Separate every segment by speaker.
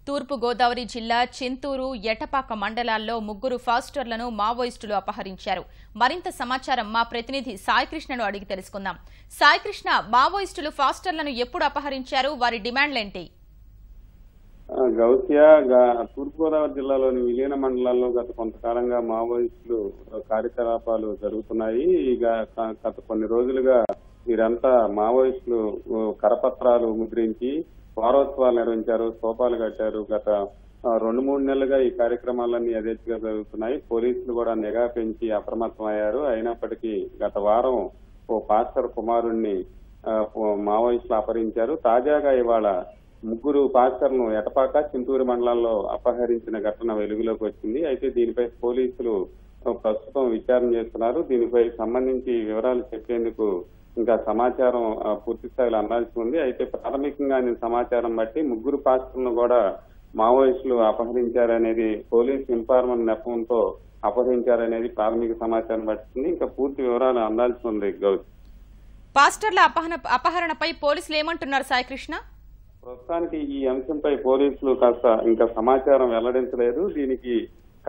Speaker 1: తూర్పు గోదావరి జిల్లా చింతూరు, ఎటపాక మండలాల్లో ముగ్గురు ఫాస్టర్లను మావోయిస్టులు అపహరించారు. మరింత సమాచారం మా ప్రతినిధి సాయికృష్ణను అడిగి తెలుసుకుందాం. సాయికృష్ణ, మావోయిస్టులు ఫాస్టర్లను ఎప్పుడు అపహరించారు? వారి డిమాండ్లేంటి?
Speaker 2: గౌసియా తూర్పుగోదావరి జిల్లాలోని విలీన మండలాల్లో గత కొంతకాలంగా మావోయిస్టులు కార్యకలాపాలు జరుగుతున్నాయి. గత కొన్ని రోజులుగా వీరంతా మావోయిస్టులు కరపత్రాలు ముద్రించి వారోత్సవాలు నిర్వహించారు, స్తూపాలు కట్టారు. గత 2-3 నెలలుగా ఈ కార్యక్రమాలన్నీ యథేచ్ఛగా జరుగుతున్నాయి. పోలీసులు కూడా నిఘా పెంచి అప్రమత్తమయ్యారు. అయినప్పటికీ గత వారం ఓ పాస్టర్ కుమారుణ్ణి మావోయిస్టులు అపహరించారు. తాజాగా ఇవాళ ముగ్గురు పాస్టర్లను ఎటపాక, చింతూరు మండలాల్లో అపహరించిన ఘటన వెలుగులోకి వచ్చింది. అయితే దీనిపై పోలీసులు ప్రస్తుతం విచారణ చేస్తున్నారు. దీనిపై సంబంధించి వివరాలు చెప్పేందుకు ఇంకా సమాచారం పూర్తి స్థాయిలో అందాల్సి ఉంది. అయితే ప్రాథమికంగా సమాచారం బట్టి ముగ్గురు పాస్టర్లను కూడా మావోయిస్టులు అపహరించారనేది పోలీసు ఇన్ఫార్మర్ నెపంతో అపహరించారనేది ప్రాథమిక సమాచారం పట్టింది. ఇంకా పూర్తి వివరాలు అందాల్సి ఉంది. గౌతమ్,
Speaker 1: పాస్టర్ల అపహరణపై పోలీసులు ఏమంటున్నారు సాయికృష్ణ?
Speaker 2: ప్రస్తుతానికి ఈ అంశంపై పోలీసులు ఇంకా సమాచారం వెల్లడించలేదు. దీనికి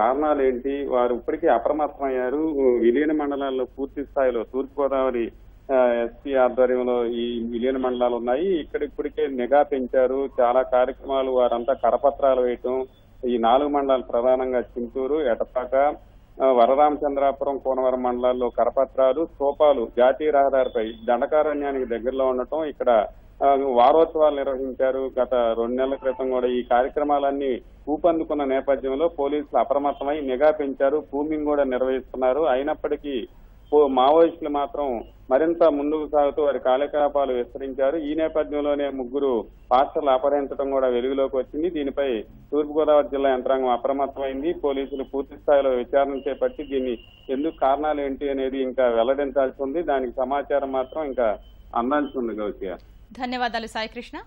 Speaker 2: కారణాలు ఏంటి, వారు ఇప్పటికే అప్రమత్తమయ్యారు. విలీన మండలాల్లో పూర్తి స్థాయిలో తూర్పుగోదావరి ఎస్పీ ఆధ్వర్యంలో ఈ విలీన మండలాలు ఉన్నాయి. ఇక్కడ ఇప్పటికే నిఘా పెంచారు. చాలా కార్యక్రమాలు, వారంతా కరపత్రాలు వేయటం. ఈ 4 మండలాలు ప్రధానంగా చింతూరు, ఎటపాక, వరరామచంద్రాపురం, కోనవరం మండలాల్లో కరపత్రాలు, స్తూపాలు జాతీయ రహదారిపై దండకారణ్యానికి దగ్గరలో ఉండటం, ఇక్కడ వారోత్సవాలు నిర్వహించారు. గత 2 నెలల క్రితం కూడా ఈ కార్యక్రమాలన్నీ ఊపందుకున్న నేపథ్యంలో పోలీసులు అప్రమత్తమై నిఘా పెంచారు, కూంబింగ్ కూడా నిర్వహిస్తున్నారు. అయినప్పటికీ మావోయిస్టులు మాత్రం మరింత ముందుకు సాగుతూ వారి కార్యకలాపాలు విస్తరించారు. ఈ నేపథ్యంలోనే ముగ్గురు పాస్టర్లు అపహరించడం కూడా వెలుగులోకి వచ్చింది. దీనిపై తూర్పుగోదావరి జిల్లా యంత్రాంగం అప్రమత్తమైంది. పోలీసులు పూర్తి స్థాయిలో విచారణ చేపట్టి దీన్ని ఎందుకు కారణాలు ఏంటి అనేది ఇంకా వెల్లడించాల్సి ఉంది. దానికి సమాచారం మాత్రం ఇంకా అందాల్సి ఉంది. గౌసియా,
Speaker 1: ధన్యవాదాలు సాయికృష్ణ.